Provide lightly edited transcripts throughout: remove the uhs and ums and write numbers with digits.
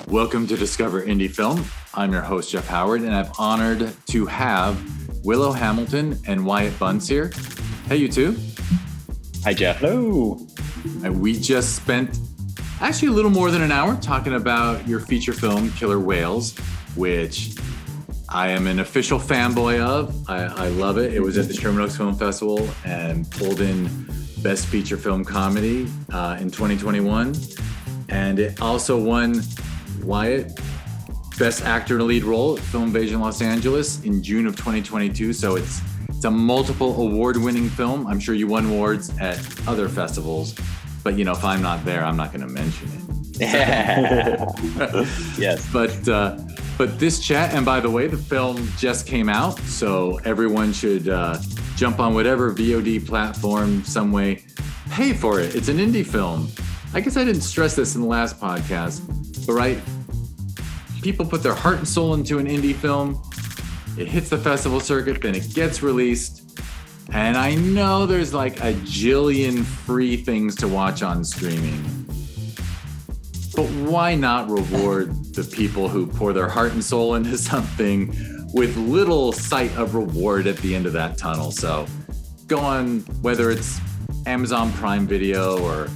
Welcome to Discover Indie Film. I'm your host, Jeff Howard, and I'm honored to have Willow Hamilton and Wyatt Bunce here. Hey, you two. Hi, Jeff. Hello. And we just spent actually a little more than an hour talking about your feature film, Killer Whales, which I am an official fanboy of. I love it. It was at the Sherman Oaks Film Festival and pulled in Best Feature Film Comedy in 2021. And it also won Wyatt Best Actor in a Lead Role at Film Invasion Los Angeles in June of 2022. So it's a multiple award-winning film. I'm sure you won awards at other festivals, but if I'm not there, I'm not going to mention it. Yes. But this chat, and by the way, the film just came out, so everyone should jump on whatever VOD platform, some way, pay for it. It's an indie film. I guess I didn't stress this in the last podcast, but right, people put their heart and soul into an indie film. It hits the festival circuit, then it gets released. And I know there's like a jillion free things to watch on streaming. But why not reward the people who pour their heart and soul into something with little sight of reward at the end of that tunnel? So go on, whether it's Amazon Prime Video or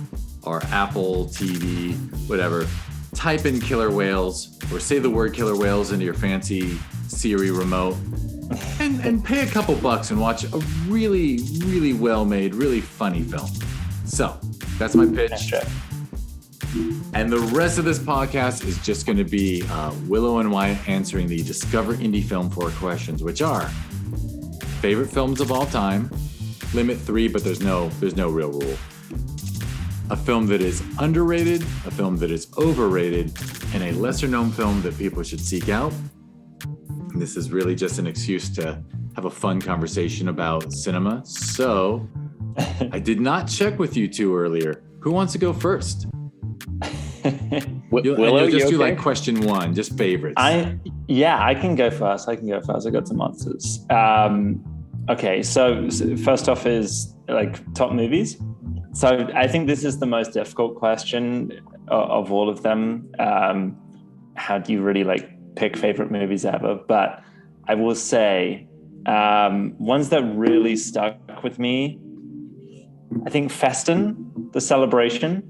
Apple TV, whatever, type in Killer Whales or say the word Killer Whales into your fancy Siri remote and pay a couple bucks and watch a really, really well-made, really funny film. So that's my pitch. And the rest of this podcast is just going to be Willow and Wyatt answering the Discover Indie Film 4 questions, which are favorite films of all time, limit 3, but there's no real rule. A film that is underrated, a film that is overrated, and a lesser-known film that people should seek out. And this is really just an excuse to have a fun conversation about cinema. So I did not check with you two earlier. Who wants to go first? Willow, you'll just do okay? like question one, just favorites. I can go first. I got some answers. Okay, so first off is like top movies. So I think this is the most difficult question of all of them. How do you really pick favorite movies ever? But I will say ones that really stuck with me, I think Festen, The Celebration.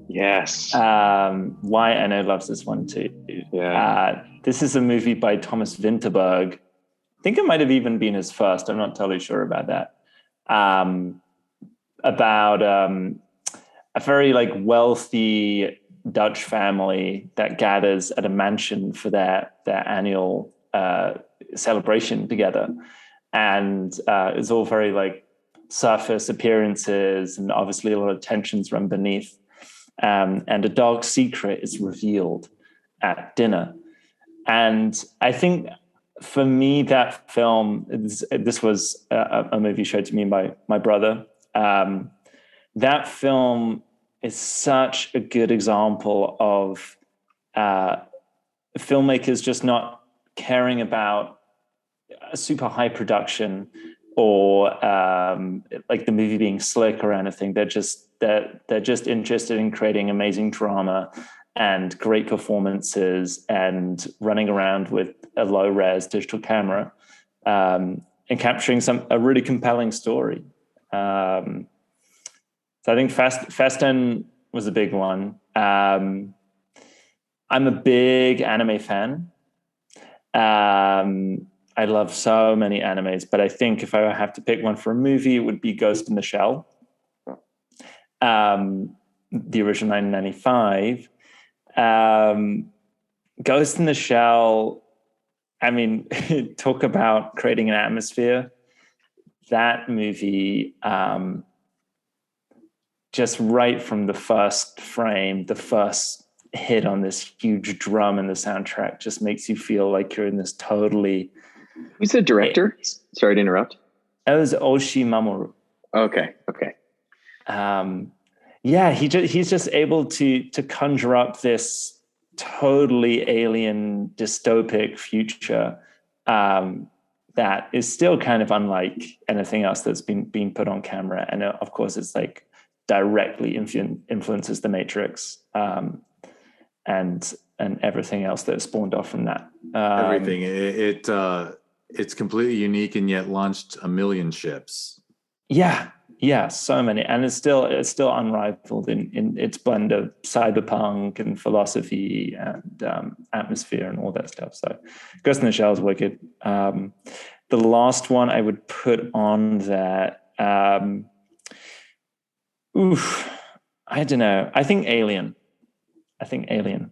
Yes. Wyatt, I know, loves this one too. Yeah. This is a movie by Thomas Vinterberg. I think it might have even been his first. I'm not totally sure about that. About a very wealthy Dutch family that gathers at a mansion for their annual celebration together. And it's all very surface appearances, and obviously a lot of tensions run beneath. And a dark secret is revealed at dinner. And I think for me, that film, this was a movie showed to me by my brother. That film is such a good example of filmmakers just not caring about a super high production or the movie being slick or anything. They're just interested in creating amazing drama and great performances and running around with a low-res digital camera and capturing a really compelling story. So I think Festen was a big one. I'm a big anime fan. I love so many animes, but I think if I have to pick one for a movie, it would be Ghost in the Shell. The original 1995. Ghost in the Shell, I mean, talk about creating an atmosphere. That movie, just right from the first frame, the first hit on this huge drum in the soundtrack just makes you feel like you're in this totally... Who's the director? Sorry to interrupt. It was Oshii Mamoru. Okay. He's just able to conjure up this totally alien dystopic future that is still kind of unlike anything else that's been put on camera. And of course, it's directly influences The Matrix. and everything else that spawned off from that. Everything. It's completely unique, and yet launched a million ships. Yeah, so many, and it's still unrivaled in its blend of cyberpunk and philosophy and atmosphere and all that stuff. So, Ghost in the Shell is wicked. The last one I would put on that, I don't know. I think Alien. The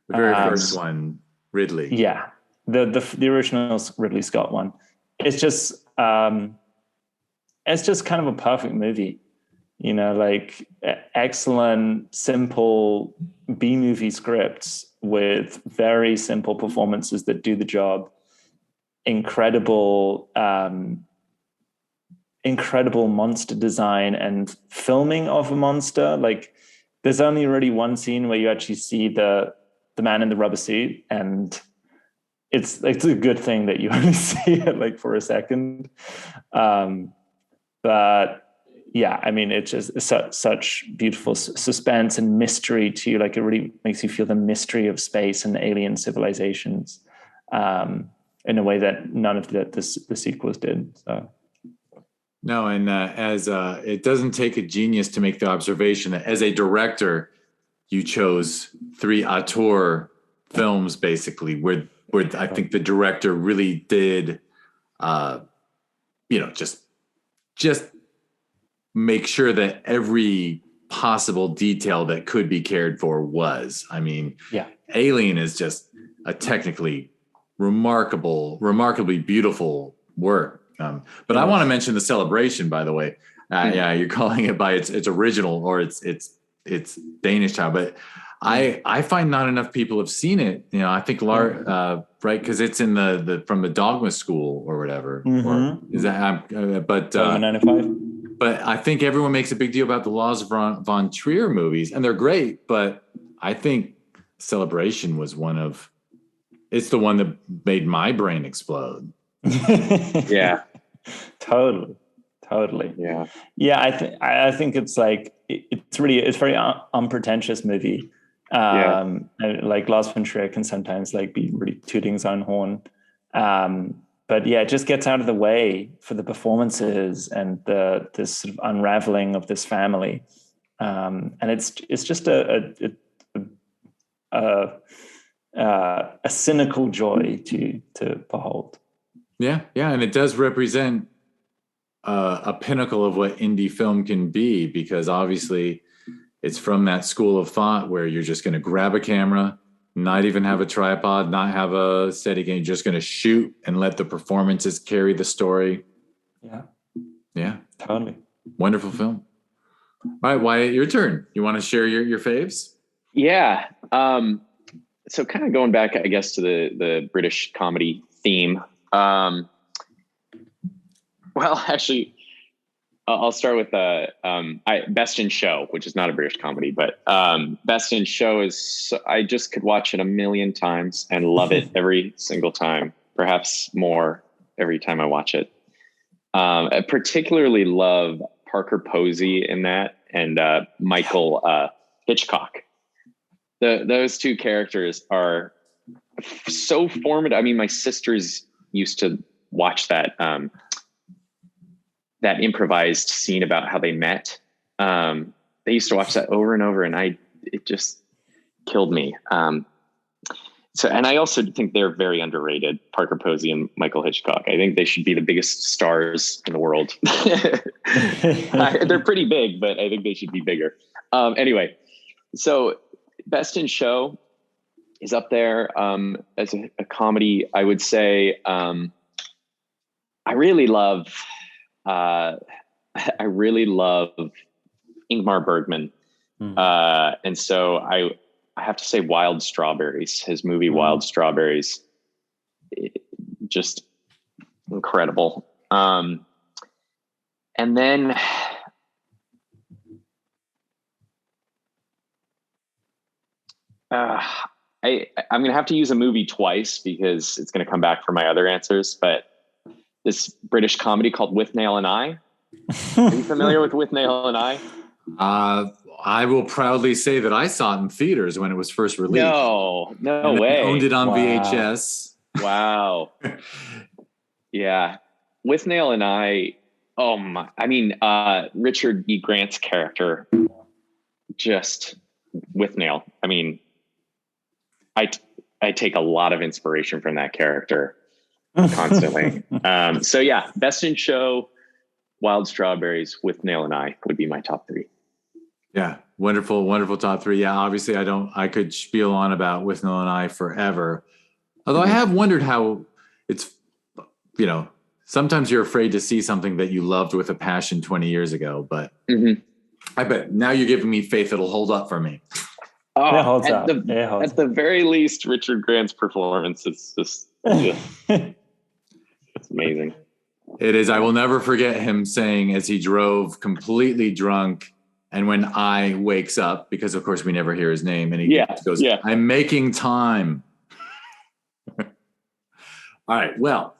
very first one, Ridley. Yeah, the original Ridley Scott one. It's just kind of a perfect movie, like excellent, simple B-movie scripts with very simple performances that do the job. Incredible monster design and filming of a monster. Like, there's only really one scene where you actually see the man in the rubber suit, and it's a good thing that you only see it like for a second. But yeah, I mean, it's just such beautiful suspense and mystery too. Like, it really makes you feel the mystery of space and alien civilizations in a way that none of the sequels did. So. No, and as it doesn't take a genius to make the observation that as a director, you chose 3 auteur films, basically, where I think the director really did, just make sure that every possible detail that could be cared for was. I mean, Alien is just a technically remarkably beautiful work. But I want to mention The Celebration, by the way. Yeah, you're calling it by its original or its Danish title, but I find not enough people have seen it. I think right, because it's in from the Dogma School or whatever. Or is that? Dogma 95. But I think everyone makes a big deal about the Lars von Trier movies, and they're great. But I think Celebration was it's the one that made my brain explode. Yeah, totally. Yeah, I think it's like it's very unpretentious movie. Like Lars von Trier can sometimes like be really tooting his own horn, but yeah, it just gets out of the way for the performances and this sort of unraveling of this family, and it's just a cynical joy to behold. Yeah, and it does represent a pinnacle of what indie film can be, because obviously it's from that school of thought where you're just going to grab a camera, not even have a tripod, not have a Steadicam, you're just going to shoot and let the performances carry the story. Yeah, totally. Wonderful film. All right, Wyatt, your turn. You want to share your faves? Yeah. So kind of going back, I guess, to the British comedy theme. Well, actually, I'll start with Best in Show, which is not a British comedy, but Best in Show I just could watch it a million times and love it every single time, perhaps more every time I watch it. I particularly love Parker Posey in that, and Michael Hitchcock. Those two characters are so formative. I mean, my sisters used to watch that improvised scene about how they met. They used to watch that over and over, and it just killed me. And I also think they're very underrated, Parker Posey and Michael Hitchcock. I think they should be the biggest stars in the world. They're pretty big, but I think they should be bigger. Anyway, so Best in Show is up there as a comedy. I would say I really love Ingmar Bergman. And so I have to say Wild Strawberries, his movie Wild Strawberries, just incredible. And then I'm going to have to use a movie twice because it's going to come back for my other answers, but this British comedy called With Nail and I. Are you familiar with With Nail and I? I will proudly say that I saw it in theaters when it was first released. No and way. Owned it on Wow. VHS. Wow. Yeah. Withnail and I, oh my, I mean, Richard E. Grant's character, just Withnail. I mean, I take a lot of inspiration from that character constantly. So yeah, Best in Show, Wild Strawberries, Withnail and I would be my top three. Yeah, wonderful top three. Yeah, obviously I could spiel on about Withnail and I forever. Although I have wondered how it's, sometimes you're afraid to see something that you loved with a passion 20 years ago, but I bet now you're giving me faith it'll hold up for me. Oh, It holds up. At the very least, Richard Grant's performance is just it's amazing. It is. I will never forget him saying as he drove completely drunk, and when I wakes up, because of course we never hear his name, and he goes, "I'm making time." All right. Well,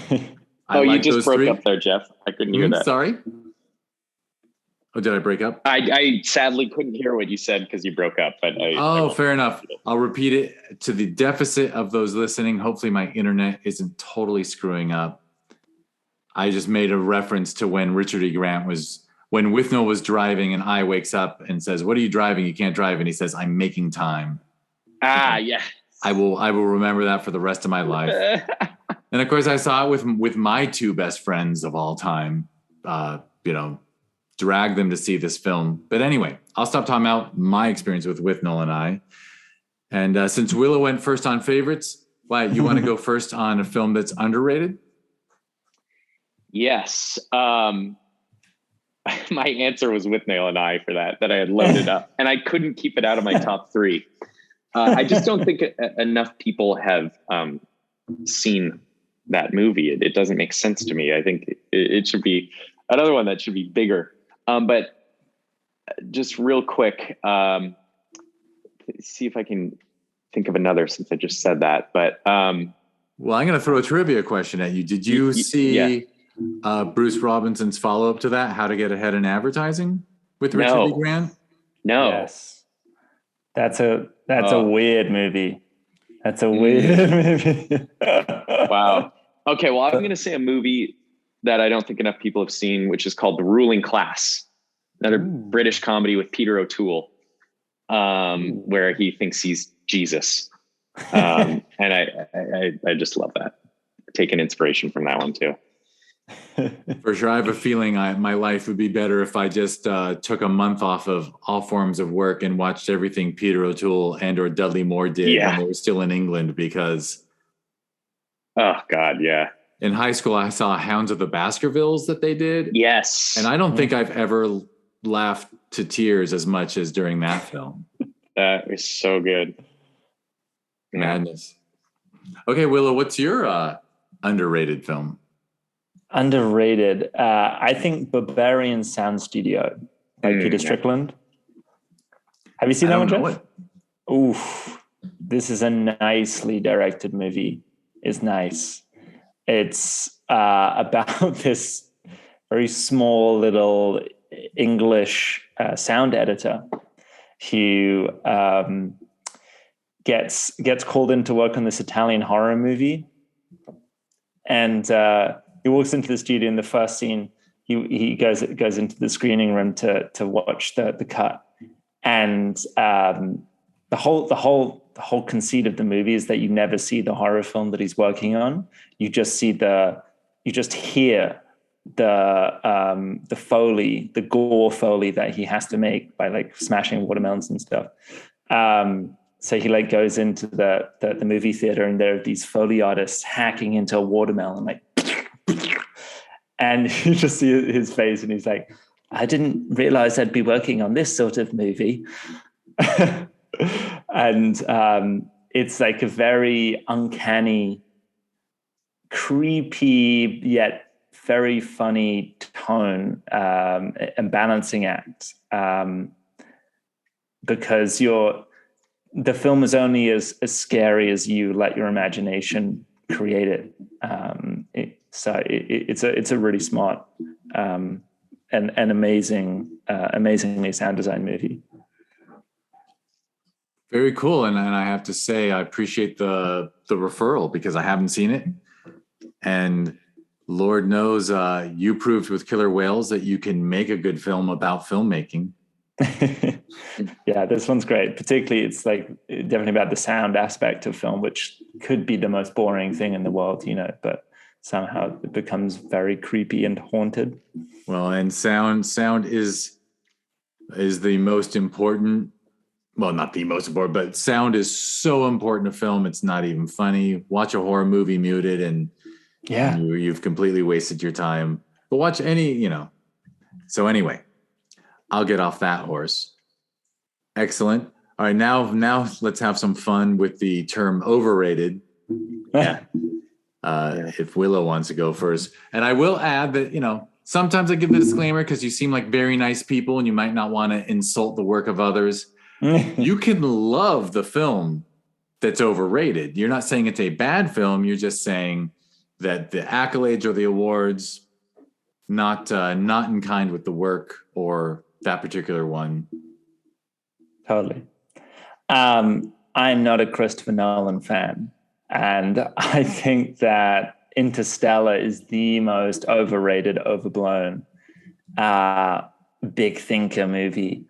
you just broke up there, Jeff. I couldn't hear that. Sorry. Oh, did I break up? I sadly couldn't hear what you said because you broke up. But fair enough. I'll repeat it to the deficit of those listening. Hopefully my internet isn't totally screwing up. I just made a reference to when Richard E. Grant when Withnail was driving and I wakes up and says, "What are you driving? You can't drive." And he says, "I'm making time." Yeah. I will remember that for the rest of my life. And of course I saw it with my two best friends of all time, drag them to see this film. But anyway, I'll stop talking about my experience with Withnail and I. And since Willow went first on favorites, Wyatt, you want to go first on a film that's underrated? Yes. My answer was Withnail and I for that I had loaded up, and I couldn't keep it out of my top three. I just don't think enough people have seen that movie. It doesn't make sense to me. I think it should be another one that should be bigger. But just real quick, see if I can think of another since I just said that. But well, I'm going to throw a trivia question at you. Did you see Bruce Robinson's follow-up to that, How to Get Ahead in Advertising with Richard E. Grant? No. Yes. That's a weird movie. That's a weird movie. Wow. Okay, well, I'm going to say a movie that I don't think enough people have seen, which is called The Ruling Class, another British comedy with Peter O'Toole, where he thinks he's Jesus. And I just love that. Taking inspiration from that one too. For sure. I have a feeling my life would be better if I just took a month off of all forms of work and watched everything Peter O'Toole and or Dudley Moore did when they were still in England, because oh God, yeah. In high school, I saw Hounds of the Baskervilles that they did. Yes. And I don't think I've ever laughed to tears as much as during that film. That was so good. Madness. Okay, Willow, what's your underrated film? Underrated. I think Barbarian Sound Studio by Peter Strickland. Have you seen that one, Jeff? Oof. This is a nicely directed movie. It's nice. It's about this very small little English sound editor who gets called in to work on this Italian horror movie, and he walks into the studio. In the first scene, he goes into the screening room to watch the cut, and the whole conceit of the movie is that you never see the horror film that he's working on. You just hear the Foley, the gore Foley that he has to make by like smashing watermelons and stuff. So he like goes into the movie theater, and there are these Foley artists hacking into a watermelon, like, and you just see his face, and he's like, I didn't realize I'd be working on this sort of movie. And it's like a very uncanny, creepy, yet very funny tone and balancing act, because the film is only as scary as you let your imagination create it. It's a really smart an amazingly sound design movie. Very cool. And I have to say, I appreciate the referral because I haven't seen it. And Lord knows you proved with Killer Whales that you can make a good film about filmmaking. Yeah, this one's great. Particularly, it's like definitely about the sound aspect of film, which could be the most boring thing in the world, but somehow it becomes very creepy and haunted. Well, and sound is the most important. Well, not the most important, but sound is so important to film. It's not even funny. Watch a horror movie muted and you've completely wasted your time. But watch any, So anyway, I'll get off that horse. Excellent. All right, now let's have some fun with the term overrated. Yeah. If Willow wants to go first. And I will add that, sometimes I give the disclaimer because you seem like very nice people and you might not want to insult the work of others. You can love the film that's overrated. You're not saying it's a bad film. You're just saying that the accolades or the awards, not in kind with the work or that particular one. Totally. I'm not a Christopher Nolan fan. And I think that Interstellar is the most overrated, overblown, big thinker movie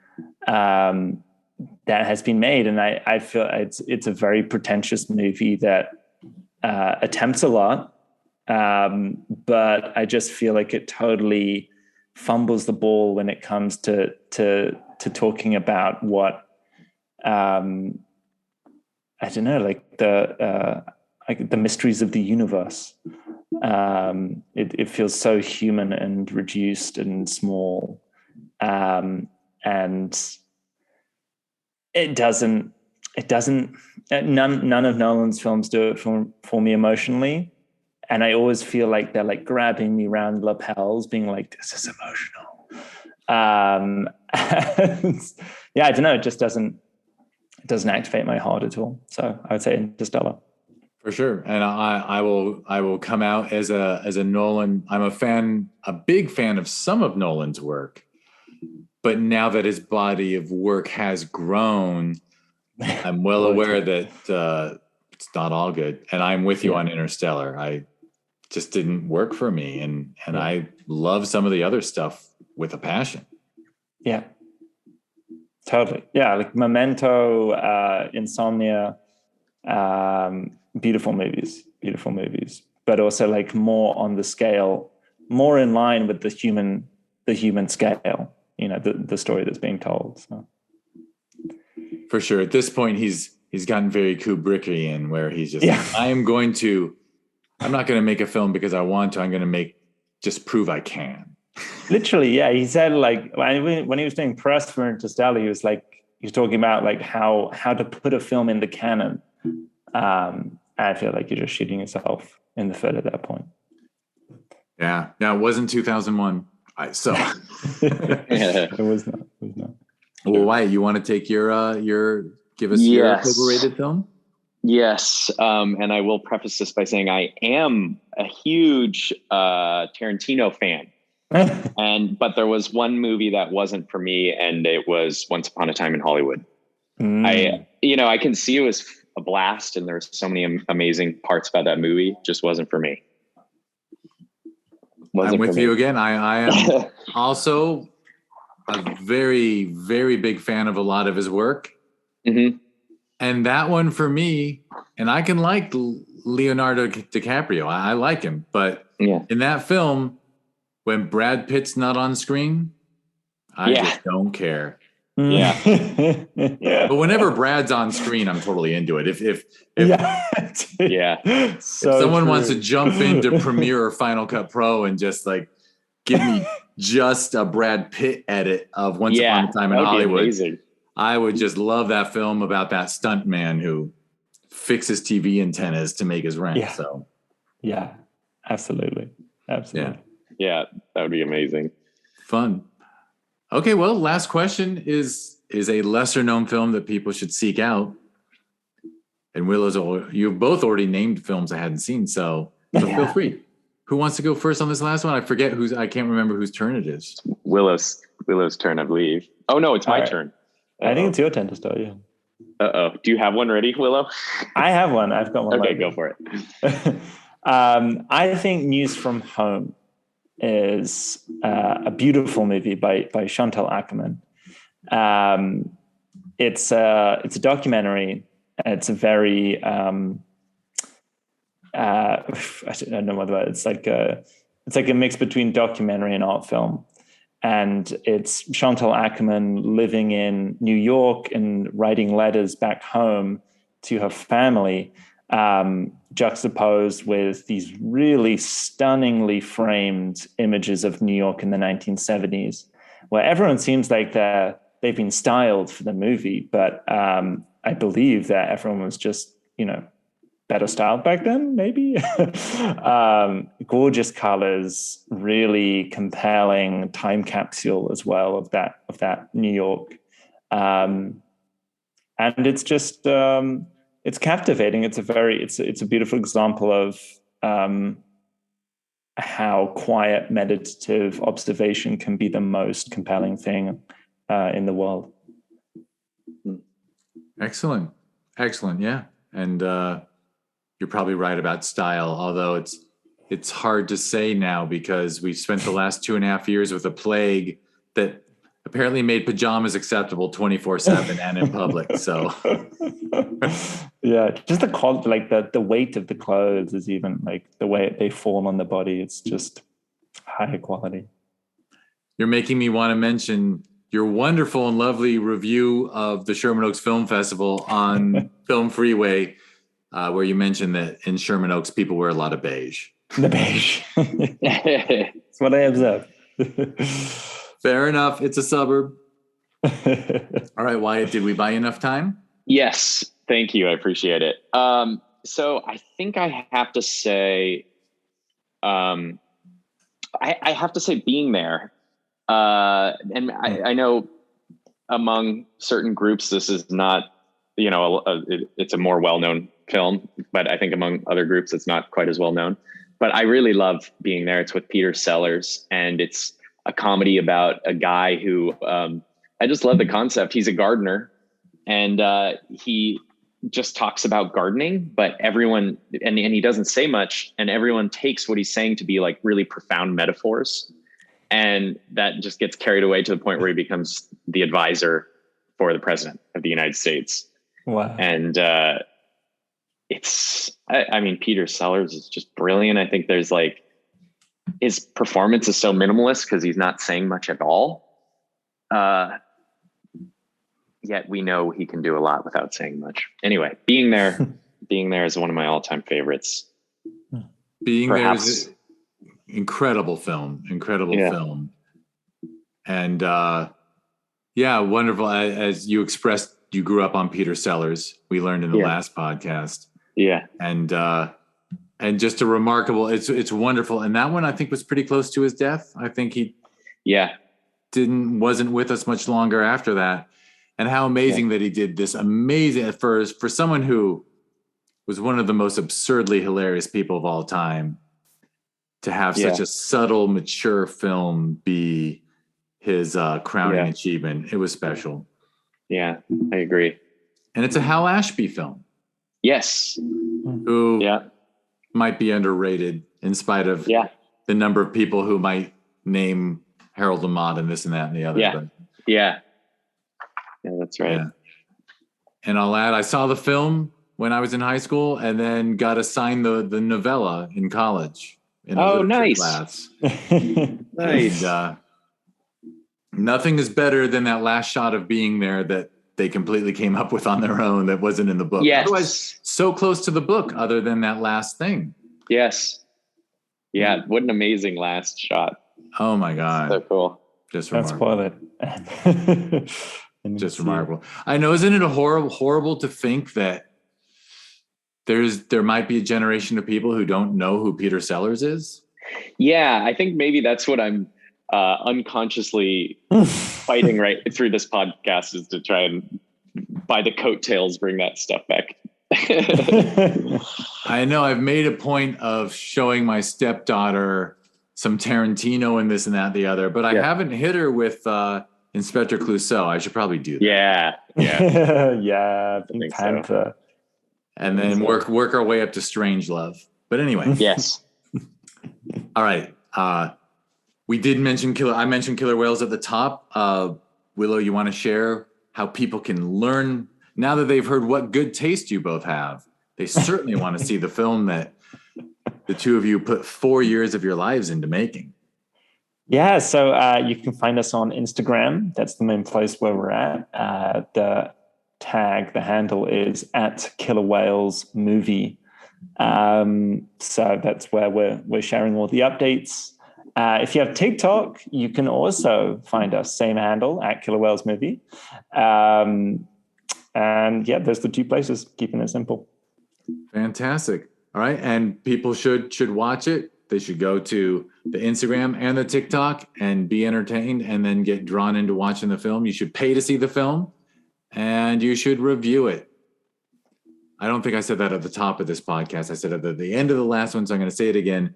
that has been made. And I feel it's a very pretentious movie that attempts a lot, but I just feel like it totally fumbles the ball when it comes to talking about what I don't know, like the mysteries of the universe. It feels so human and reduced and small, and it doesn't. None of Nolan's films do it for me emotionally, and I always feel like they're like grabbing me around the lapels, being like, "This is emotional." And, yeah, I don't know. It just doesn't activate my heart at all. So I would say Interstellar. For sure. And I will come out as a Nolan. I'm a big fan of some of Nolan's work, but now that his body of work has grown, I'm well aware that it's not all good. And I'm with you on Interstellar. I just didn't work for me. And I love some of the other stuff with a passion. Yeah. Totally. Yeah. Like Memento, Insomnia, beautiful movies, but also like more on the scale, more in line with the human scale, the story that's being told. So. For sure. At this point, he's gotten very Kubrickian, where he's just, I'm not going to make a film because I want to. I'm going to just prove I can. Literally, yeah. He said like when he was doing press for Interstellar, he was talking about like how to put a film in the canon. I feel like you're just shooting yourself in the foot at that point. Yeah. Now, it wasn't 2001. It was not. Well, Wyatt, you want to take give us your overrated film? Yes. And I will preface this by saying I am a huge Tarantino fan. But there was one movie that wasn't for me, and it was Once Upon a Time in Hollywood. I can see it was a blast, and there's so many amazing parts about that movie. Just wasn't for me. I'm with you again. I am also a very, very big fan of a lot of his work. Mm-hmm. And that one for me, and I can like Leonardo DiCaprio. I like him. But in that film, when Brad Pitt's not on screen, I just don't care. Yeah. But whenever Brad's on screen, I'm totally into it. If someone wants to jump into Premiere or Final Cut Pro and just like give me just a Brad Pitt edit of Once Upon a Time in Hollywood, I would just love that film about that stunt man who fixes TV antennas to make his rent. Yeah. So yeah, absolutely. Yeah, that would be amazing. Fun. Okay, well, last question is a lesser known film that people should seek out. And Willow's, you both already named films I hadn't seen, so feel free. Who wants to go first on this last one? I can't remember whose turn it is. Willow's turn, I believe. Oh no, it's my turn. I think it's your turn to start. Yeah. Do you have one ready, Willow? I have one. I've got one. Okay, go for it. I think News from Home is a beautiful movie by Chantal Akerman. It's a documentary. It's a very I don't know what the word. It's like a mix between documentary and art film. And it's Chantal Akerman living in New York and writing letters back home to her family, juxtaposed with these really stunningly framed images of New York in the 1970s, where everyone seems like they've been styled for the movie, but I believe that everyone was just, better styled back then, maybe. Gorgeous colors, really compelling time capsule as well of that New York. And it's just, it's captivating. It's a beautiful example of how quiet, meditative observation can be the most compelling thing in the world. Excellent. Yeah. And you're probably right about style, although it's hard to say now because we've spent the last 2.5 years with a plague that apparently made pajamas acceptable 24/7 and in public. So yeah, just the weight of the clothes is even like the way they form on the body. It's just high quality. You're making me want to mention your wonderful and lovely review of the Sherman Oaks Film Festival on Film Freeway, where you mentioned that in Sherman Oaks, people wear a lot of beige. The beige. That's what I observed. Fair enough. It's a suburb. All right, Wyatt, did we buy enough time? Yes. Thank you. I appreciate it. So I think I have to say, I have to say Being There. And I know among certain groups, this is not, it's a more well-known film, but I think among other groups, it's not quite as well known. But I really love Being There. It's with Peter Sellers, and it's a comedy about a guy who, I just love the concept. He's a gardener, and he just talks about gardening, but everyone, and he doesn't say much, and everyone takes what he's saying to be like really profound metaphors. And that just gets carried away to the point where he becomes the advisor for the president of the United States. Wow. And Peter Sellers is just brilliant. I think there's his performance is so minimalist because he's not saying much at all. Yet we know he can do a lot without saying much. Anyway, Being There is one of my all-time favorites. Being There is an incredible film. And wonderful. As you expressed, you grew up on Peter Sellers. We learned in the last podcast. Yeah. And just a remarkable, it's wonderful. And that one I think was pretty close to his death. I think he wasn't with us much longer after that. And how amazing that he did this amazing for someone who was one of the most absurdly hilarious people of all time, to have such a subtle, mature film be his crowning achievement. It was special. Yeah, I agree. And it's a Hal Ashby film. Yes. Who might be underrated in spite of the number of people who might name Harold Lamont and this and that and the other. Yeah. Yeah, that's right. Yeah. And I'll add, I saw the film when I was in high school and then got assigned the novella in college. Nice. Class. Nice. And, nothing is better than that last shot of Being There that they completely came up with on their own that wasn't in the book. Yes. Otherwise, so close to the book other than that last thing. Yes. Yeah, what an amazing last shot. Oh my God. So cool. Just remarkable. Don't spoil it. Just remarkable. I know, isn't it horrible to think that there might be a generation of people who don't know who Peter Sellers is? Yeah, I think maybe that's what I'm unconsciously fighting right through this podcast, is to try and by the coattails bring that stuff back I know I've made a point of showing my stepdaughter some Tarantino and this and that, the other, but I haven't hit her with Inspector Clouseau. I should probably do that. Yeah. Yeah. Pink Panther. So. And then work our way up to Strangelove. But anyway. Yes. All right. We did mention I mentioned Killer Whales at the top. Willow, you want to share how people can learn now that they've heard what good taste you both have? They certainly want to see the film that the two of you put 4 years of your lives into making. Yeah, so you can find us on Instagram. That's the main place where we're at. The handle is @KillerWhalesMovie. So that's where we're sharing all the updates. If you have TikTok, you can also find us, same handle, @KillerWhalesMovie. And yeah, there's the two places, keeping it simple. Fantastic. All right. And people should watch it. They should go to the Instagram and the TikTok and be entertained and then get drawn into watching the film. You should pay to see the film and you should review it. I don't think I said that at the top of this podcast. I said it at the end of the last one, so I'm going to say it again.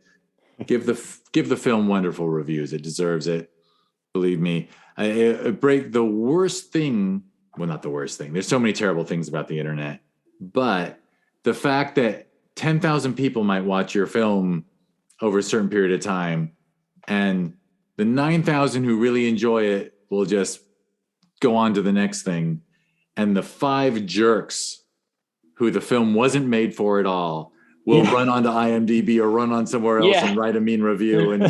Give the film wonderful reviews. It deserves it. Believe me. The worst thing, well, not the worst thing. There's so many terrible things about the internet, but the fact that 10,000 people might watch your film over a certain period of time, and the 9,000 who really enjoy it will just go on to the next thing, and the 5 jerks who the film wasn't made for at all will run onto IMDb or run on somewhere else and write a mean review. And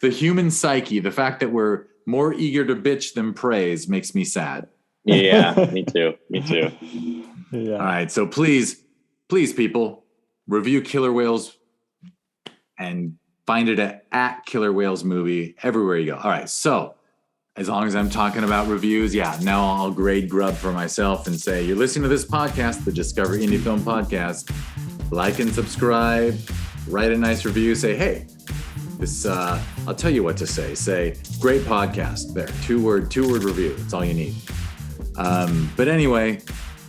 the human psyche, the fact that we're more eager to bitch than praise makes me sad. Yeah, me too. Yeah. All right. So please, people, review Killer Whales and find it at Killer Whales Movie everywhere you go. All right. So as long as I'm talking about reviews, now I'll grade Grub for myself and say, you're listening to this podcast, the Discover Indie Film Podcast. Like and subscribe, write a nice review, say, hey, this, I'll tell you what to say. Say, great podcast. There, two word review. That's all you need. But anyway,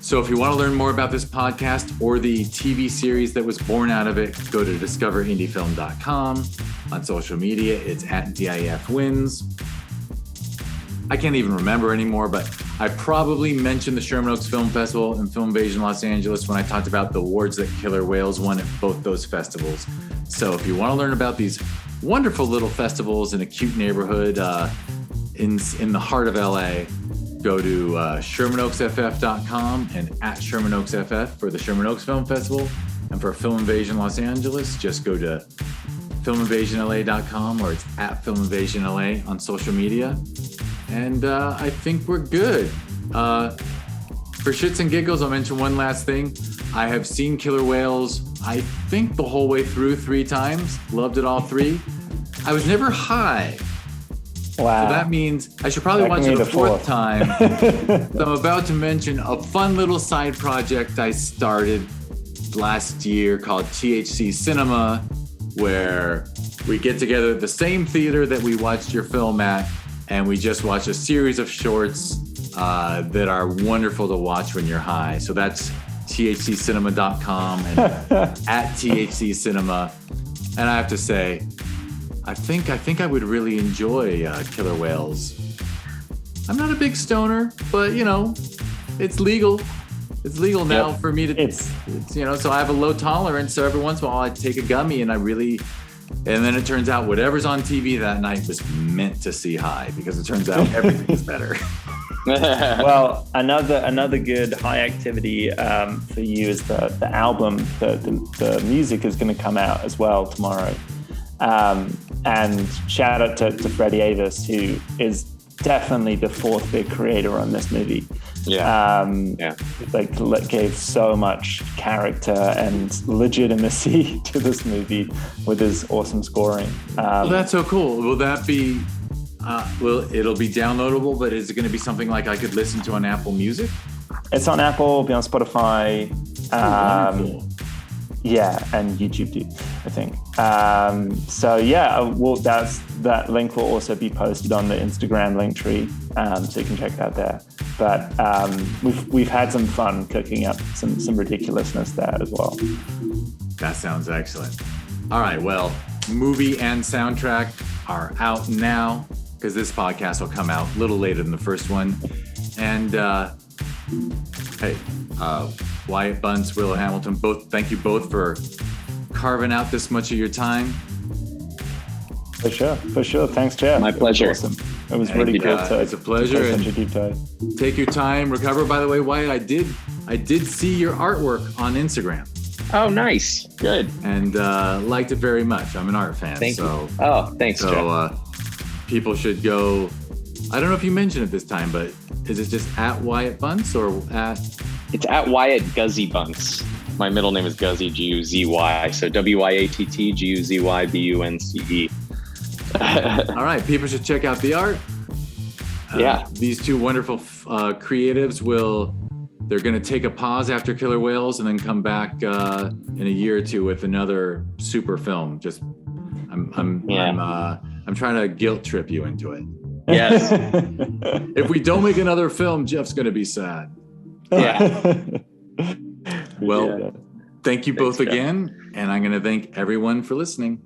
so if you want to learn more about this podcast or the TV series that was born out of it, go to discoverindiefilm.com. On social media, it's @DIFwins. I can't even remember anymore, but I probably mentioned the Sherman Oaks Film Festival and Film Invasion Los Angeles when I talked about the awards that Killer Whales won at both those festivals. So if you want to learn about these wonderful little festivals in a cute neighborhood in the heart of LA, go to ShermanOaksFF.com and @ShermanOaksFF for the Sherman Oaks Film Festival. And for Film Invasion Los Angeles, just go to FilmInvasionLA.com or it's @FilmInvasionLA on social media. And I think we're good. For shits and giggles, I'll mention one last thing. I have seen Killer Whales, I think the whole way through 3 times. Loved it all 3. I was never high. Wow. So that means I should probably watch it a 4th time. So I'm about to mention a fun little side project I started last year called THC Cinema, where we get together at the same theater that we watched your film at, and we just watch a series of shorts that are wonderful to watch when you're high. So that's thccinema.com and @THCcinema. And I have to say, I think I would really enjoy Killer Whales. I'm not a big stoner, but it's legal. It's legal now for me to. It's so I have a low tolerance. So every once in a while I take a gummy and and then it turns out whatever's on TV that night was meant to see high, because it turns out everything is better. Well, another good high activity for you is the album. The music is going to come out as well tomorrow. And shout out to Freddie Avis, who is definitely the 4th big creator on this movie. Gave so much character and legitimacy to this movie with his awesome scoring. Well, that's so cool. Will that be? It'll be downloadable, but is it going to be something like I could listen to on Apple Music? It's on Apple, be on Spotify. Wonderful. Yeah, and YouTube too, I think. So yeah, that link will also be posted on the Instagram link tree, so you can check it out there. But we've had some fun cooking up some ridiculousness there as well. That sounds excellent. All right, well, movie and soundtrack are out now because this podcast will come out a little later than the first one. And hey, Wyatt Bunce, Willow Hamilton, thank you both for carving out this much of your time. For sure. Thanks, Jeff. My pleasure. Awesome. It was really cool to. It's a pleasure. Such a deep dive. Take your time, recover. By the way, Wyatt, I did see your artwork on Instagram. Oh, nice. Good. And liked it very much. I'm an art fan. Thank you. Oh, thanks, Jeff. So people should go. I don't know if you mentioned it this time, but is it just at Wyatt Bunce or at? It's at Wyatt Guzzy Bunce. My middle name is Guzzy, G-U-Z-Y. So W-Y-A-T-T G-U-Z-Y-B-U-N-C-E. All right, people should check out the art. Yeah. These two wonderful creatives they're going to take a pause after Killer Whales and then come back in a year or two with another super film. I'm trying to guilt trip you into it. Yes. If we don't make another film, Jeff's going to be sad. Yeah. Well, thank you both again, and I'm going to thank everyone for listening.